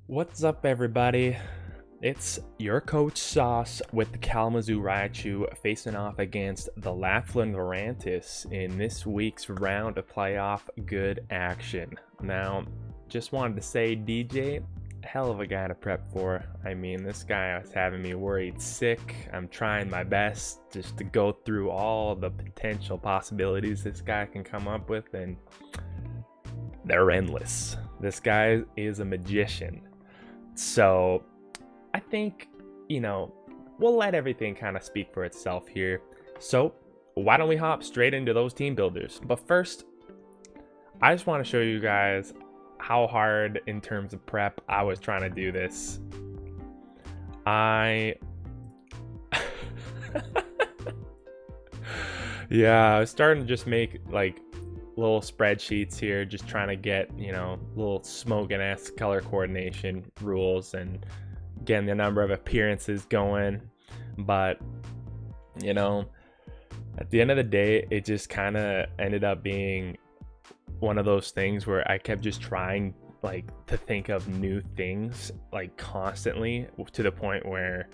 What's up, everybody? It's your coach Sauce with the Kalamazoo Raichu facing off against the Laughlin Lurantis in this week's round of playoff good action. Now, just wanted to say, DJ, hell of a guy to prep for. I mean, this guy was having me worried sick. I'm trying my best just to go through all the potential possibilities this guy can come up with, and they're endless. This guy is a magician. So I think, we'll let everything kind of speak for itself here. So why don't we hop straight into those team builders? But first, I just want to show you guys how hard in terms of prep I was trying to do this. Yeah, I was starting to just make like little spreadsheets here, just trying to get, little smoking-esque color coordination rules and getting the number of appearances going. But, at the end of the day, it just kind of ended up being one of those things where I kept just trying to think of new things constantly, to the point where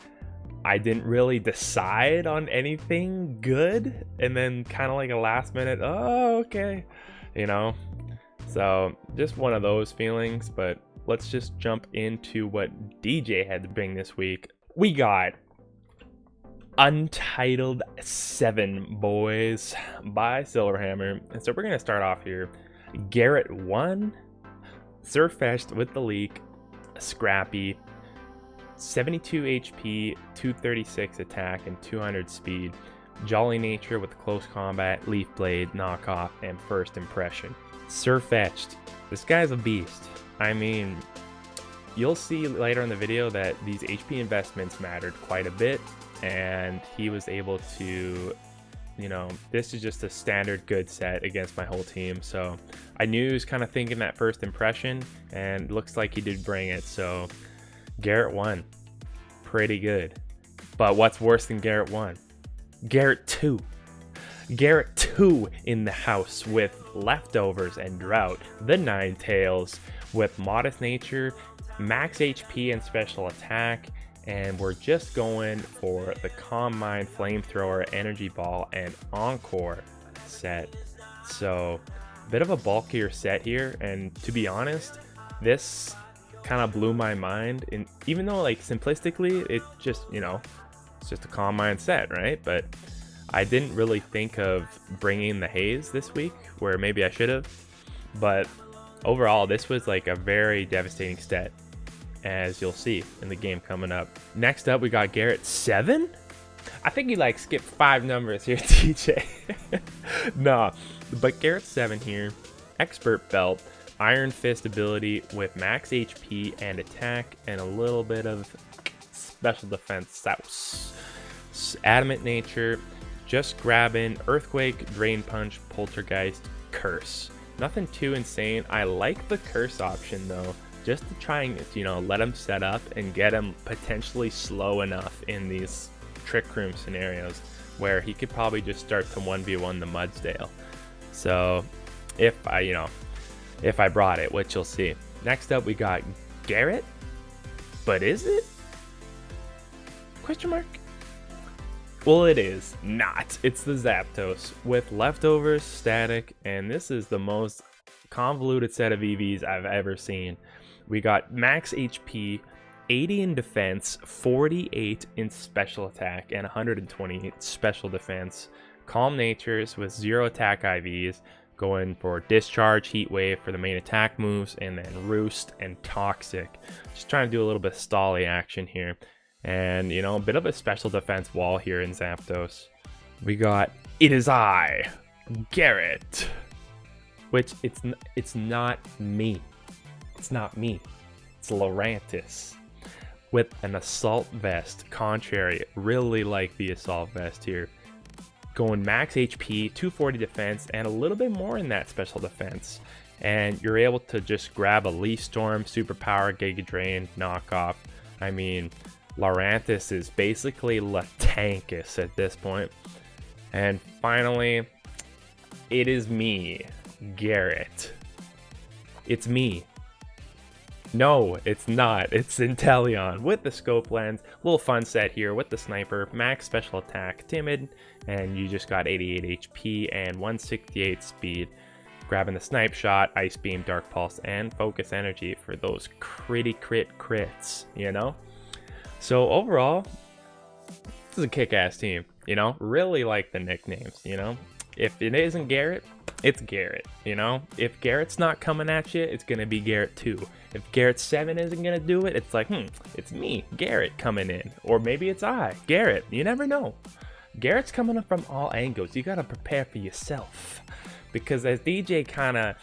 I didn't really decide on anything good, and then kind of a last minute, oh, okay, so just one of those feelings. But let's just jump into what DJ had to bring this week. We got Untitled 7 Boys by Silverhammer, and so we're gonna start off here. Garrett 1, Surfetched with the leak, Scrappy, 72 HP, 236 attack, and 200 speed. Jolly nature with close combat, leaf blade, knockoff, and first impression. Surfetched. This guy's a beast. I mean, you'll see later in the video that these HP investments mattered quite a bit, and he was able to, this is just a standard good set against my whole team. So I knew he was kind of thinking that first impression, and looks like he did bring it. So Garrett 1, pretty good. But what's worse than Garrett 1? Garrett 2. Garrett 2 in the house with Leftovers and Drought. The Ninetales with Modest Nature, Max HP and Special Attack. And we're just going for the Calm Mind, Flamethrower, Energy Ball, and Encore set. So a bit of a bulkier set here. And to be honest, this kind of blew my mind. And even though simplistically it just it's just a Calm Mind set, right? But I didn't really think of bringing the Haze this week, where maybe I should have. But overall, this was a very devastating set, as you'll see in the game coming up. Next up, we got Garrett 7. I think he skipped 5 numbers here, TJ. Nah, but Garrett 7 here, Expert Belt, Iron Fist ability with max HP and attack, and a little bit of special defense sauce. Adamant nature, just grabbing Earthquake, Drain Punch, Poltergeist, Curse. Nothing too insane. I like the Curse option though, just to try and let him set up and get him potentially slow enough in these trick room scenarios where he could probably just start to 1v1 the Mudsdale. So if I brought it, which you'll see. Next up, we got Garrett, but is it? Question mark? Well, it is not. It's the Zapdos with Leftovers, Static, and this is the most convoluted set of EVs I've ever seen. We got max HP, 80 in defense, 48 in special attack, and 120 special defense. Calm natures with 0 attack IVs, going for Discharge, Heat Wave for the main attack moves, and then Roost and Toxic. Just trying to do a little bit of stally action here. And, a bit of a special defense wall here in Zapdos. We got It Is I, Garrett. Which, it's not me. It's not me. It's Lurantis. With an Assault Vest. Contrary, really like the Assault Vest here. Going max HP, 240 defense, and a little bit more in that special defense. And you're able to just grab a Leaf Storm, Superpower, Giga Drain, Knockoff. I mean, Lurantis is basically Latankus at this point. And finally, it is me, Garrett. It's me. No, it's not. It's Inteleon with the scope lens. Little fun set here with the sniper, max special attack, timid, and you just got 88 HP and 168 speed. Grabbing the snipe shot, ice beam, dark pulse, and focus energy for those crit crits, you know? So overall, this is a kick-ass team, you know? Really like the nicknames, you know? If it isn't Garrett, it's Garrett, you know? If Garrett's not coming at you, it's gonna be Garrett 2. If Garrett 7 isn't gonna do it, it's like, it's me, Garrett, coming in. Or maybe it's Garrett. You never know. Garrett's coming up from all angles. You gotta prepare for yourself. Because as DJ kind of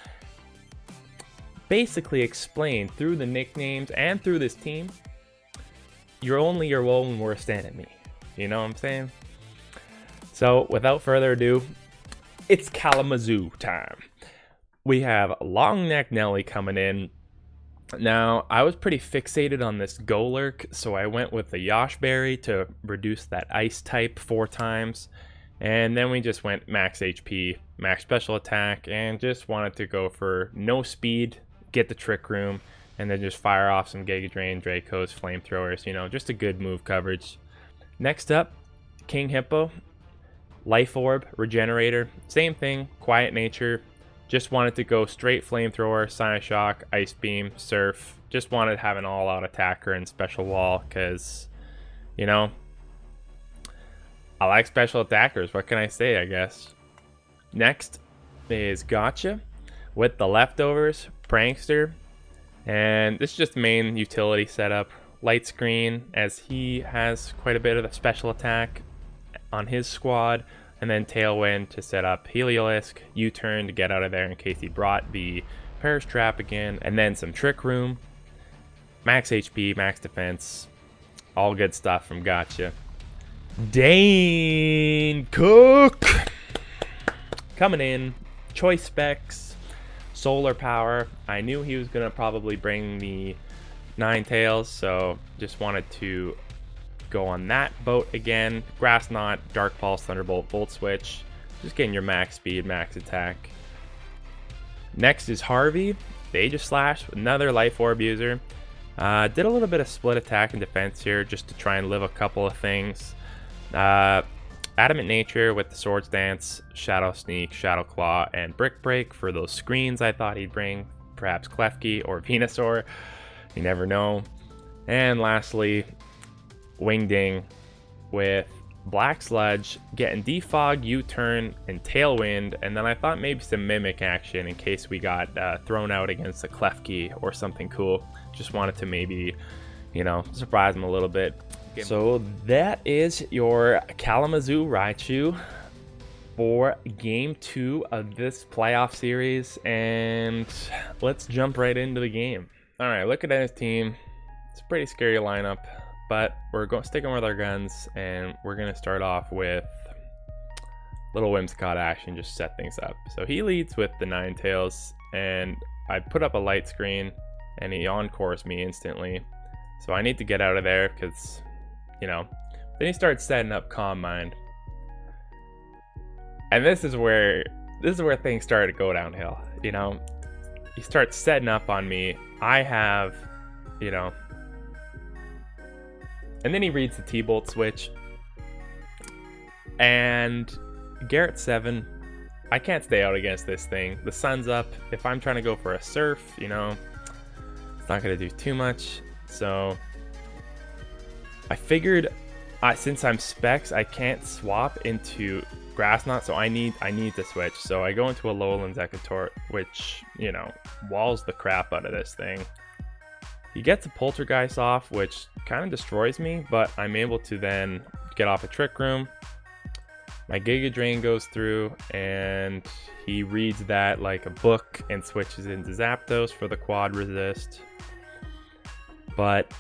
basically explained through the nicknames and through this team, you're only your own worst enemy. You know what I'm saying? So without further ado, it's Kalamazoo time. We have Long Neck Nelly coming in. Now, I was pretty fixated on this Golurk, so I went with the Yoshberry to reduce that ice type 4 times. And then we just went max HP, max special attack, and just wanted to go for no speed, get the Trick Room, and then just fire off some Giga Drain, Dracos, Flamethrowers, you know, just a good move coverage. Next up, King Hippo, Life Orb, Regenerator, same thing, quiet nature. Just wanted to go straight Flamethrower, Psyshock, Ice Beam, Surf. Just wanted to have an all-out attacker and special wall because, you know, I like special attackers. What can I say, I guess? Next is Gotcha with the Leftovers, Prankster. And this is just the main utility setup. Light Screen, as he has quite a bit of the special attack on his squad. And then Tailwind to set up Heliolisk, U-turn to get out of there in case he brought the Perish Trap again. And then some Trick Room, max HP, max defense. All good stuff from Gotcha. Dane Cook coming in, choice specs, solar power. I knew he was gonna probably bring the Ninetales, so just wanted to go on that boat again. Grass Knot, Dark Pulse, Thunderbolt, Volt Switch, just getting your max speed, max attack. Next is Harvey, the Aegis Slash, another Life Orb user. Did a little bit of split attack and defense here just to try and live a couple of things. Adamant Nature with the Swords Dance, Shadow Sneak, Shadow Claw, and Brick Break for those screens I thought he'd bring. Perhaps Klefki or Venusaur, you never know. And lastly, Wingding with Black Sludge, getting Defog, U-turn, and Tailwind, and then I thought maybe some Mimic action in case we got thrown out against a Klefki or something cool. Just wanted to maybe, you know, surprise him a little bit. So that is your Kalamazoo Raichu for Game 2 of this playoff series, and let's jump right into the game. Alright, looking at his team, it's a pretty scary lineup, but we're sticking with our guns, and we're going to start off with little Whimsicott action, just set things up. So he leads with the Ninetales, and I put up a light screen, and he encores me instantly. So I need to get out of there, because, you know, then he starts setting up Calm Mind. And this is where things started to go downhill, you know. He starts setting up on me. I have, you know, and then he reads the T-Bolt switch. And Garrett 7, I can't stay out against this thing. The sun's up. If I'm trying to go for a surf, you know, it's not going to do too much. So I figured since I'm specs, I can't swap into Grass Knot, so I need to switch. So I go into a Alolan Exeggutor, which, you know, walls the crap out of this thing. He gets a Poltergeist off, which kind of destroys me, but I'm able to then get off a Trick Room. My Giga Drain goes through, and he reads that like a book and switches into Zapdos for the quad resist. But,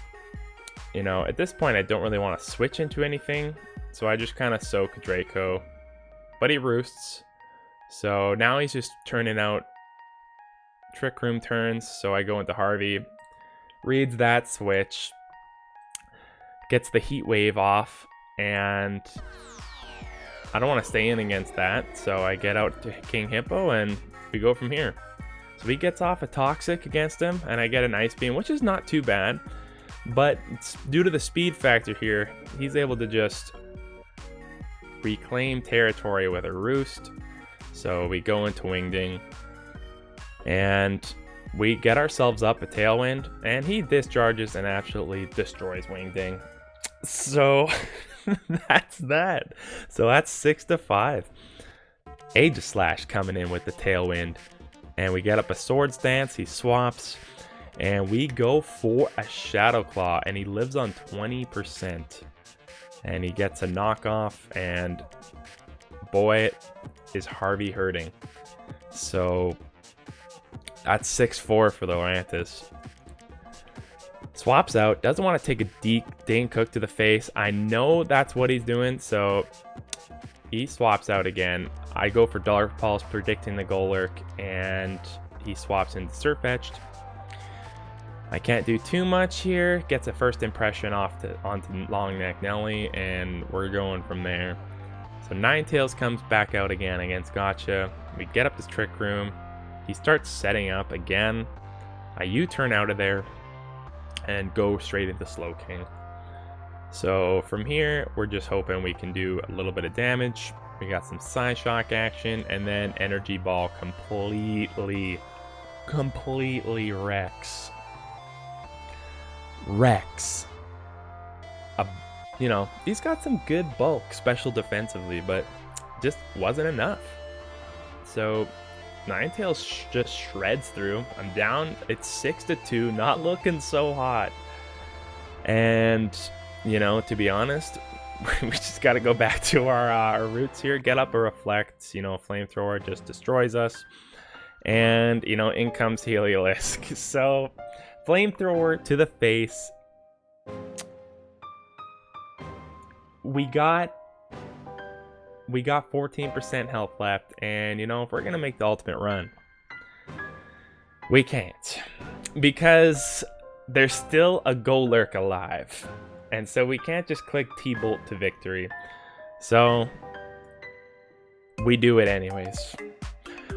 you know, at this point I don't really want to switch into anything, so I just kind of soak Draco. But he roosts, so now he's just turning out Trick Room turns, so I go into Harvey. Reads that switch, gets the Heat Wave off, and I don't want to stay in against that, so I get out to King Hippo, and we go from here. So he gets off a Toxic against him, and I get an Ice Beam, which is not too bad. But due to the speed factor here, he's able to just reclaim territory with a Roost. So we go into Wingding, and we get ourselves up a Tailwind, and he discharges and absolutely destroys Wingding. So that's that. So that's 6-5. Aegislash coming in with the Tailwind, and we get up a Swords Dance. He swaps, and we go for a Shadow Claw, and he lives on 20%, and he gets a knockoff, and boy, is Harvey hurting. So that's 6-4 for the Lurantis. Swaps out, doesn't want to take a Dane Cook to the face. I know that's what he's doing, so he swaps out again. I go for Dark Pulse, predicting the Golurk, and he swaps into Surfetched. I can't do too much here. Gets a first impression onto Long Neck Nelly, and we're going from there. So Ninetales comes back out again against Gotcha. We get up this Trick Room. He starts setting up again. I U-turn out of there and go straight into Slowking. So from here, we're just hoping we can do a little bit of damage. We got some Psyshock action, and then Energy Ball completely wrecks. You know, he's got some good bulk special defensively, but just wasn't enough. So Ninetales just shreds through. I'm down. It's 6-2, not looking so hot. And, you know, to be honest, we just got to go back to our roots here. Get up a Reflect. You know, Flamethrower just destroys us. And, you know, in comes Heliolisk. So, Flamethrower to the face. We got 14% health left, and you know, if we're gonna make the ultimate run, we can't, because there's still a Golurk alive, and so we can't just click T-Bolt to victory. So we do it anyways.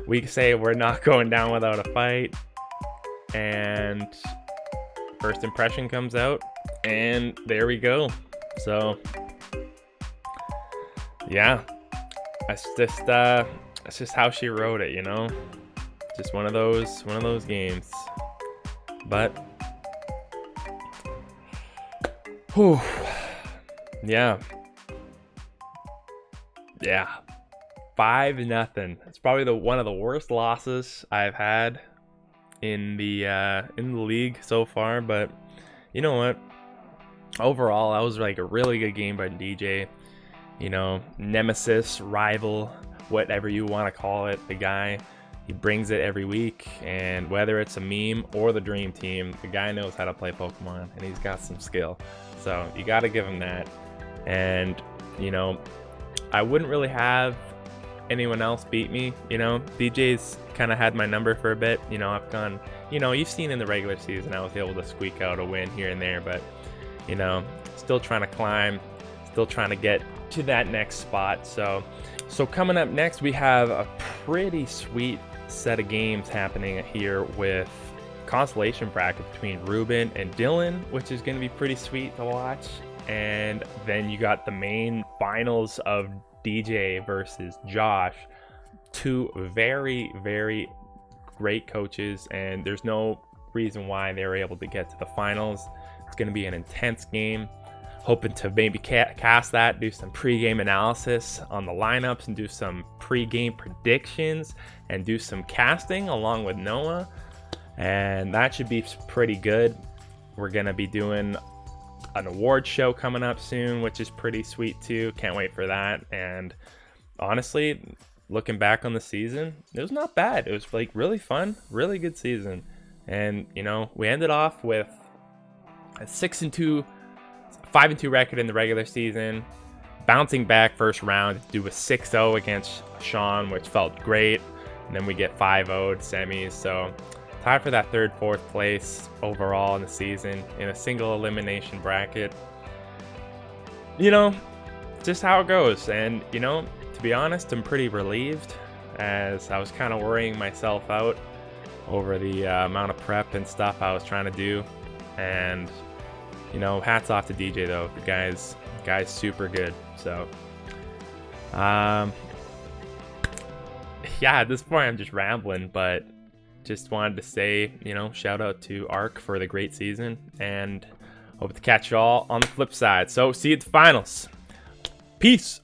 We say we're not going down without a fight, and first impression comes out, and there we go. So yeah, that's just how she wrote it, you know. Just one of those games. But whew, yeah, 5-0. It's probably one of the worst losses I've had in the league so far. But you know what? Overall, that was like a really good game by DJ. You know, nemesis, rival, whatever you want to call it, the guy, he brings it every week, and whether it's a meme or the dream team, the guy knows how to play Pokemon, and he's got some skill. So you got to give him that. And, you know, I wouldn't really have anyone else beat me. You know, DJ's kind of had my number for a bit. You know, I've gone, you know, you've seen in the regular season I was able to squeak out a win here and there, but, you know, still trying to climb, still trying to get to that next spot. So coming up next, we have a pretty sweet set of games happening here with constellation bracket between Ruben and Dylan, which is going to be pretty sweet to watch. And then you got the main finals of DJ versus Josh, two very great coaches, and there's no reason why they were able to get to the finals. It's going to be an intense game. Hoping to maybe cast that, do some pre-game analysis on the lineups, and do some pre-game predictions, and do some casting along with Noah. And that should be pretty good. We're going to be doing an award show coming up soon, which is pretty sweet too. Can't wait for that. And honestly, looking back on the season, it was not bad. It was like really fun, really good season. And, you know, we ended off with a 5-2 record in the regular season, bouncing back first round to do a 6-0 against Sean, which felt great, and then we get 5-0 semis. So tied for that fourth place overall in the season in a single elimination bracket. You know, just how it goes. And you know, to be honest, I'm pretty relieved, as I was kind of worrying myself out over the amount of prep and stuff I was trying to do. And you know, hats off to DJ though. The guy's super good. So yeah, at this point I'm just rambling, but just wanted to say, you know, shout out to Ark for the great season, and hope to catch you all on the flip side. So see you at the finals. Peace.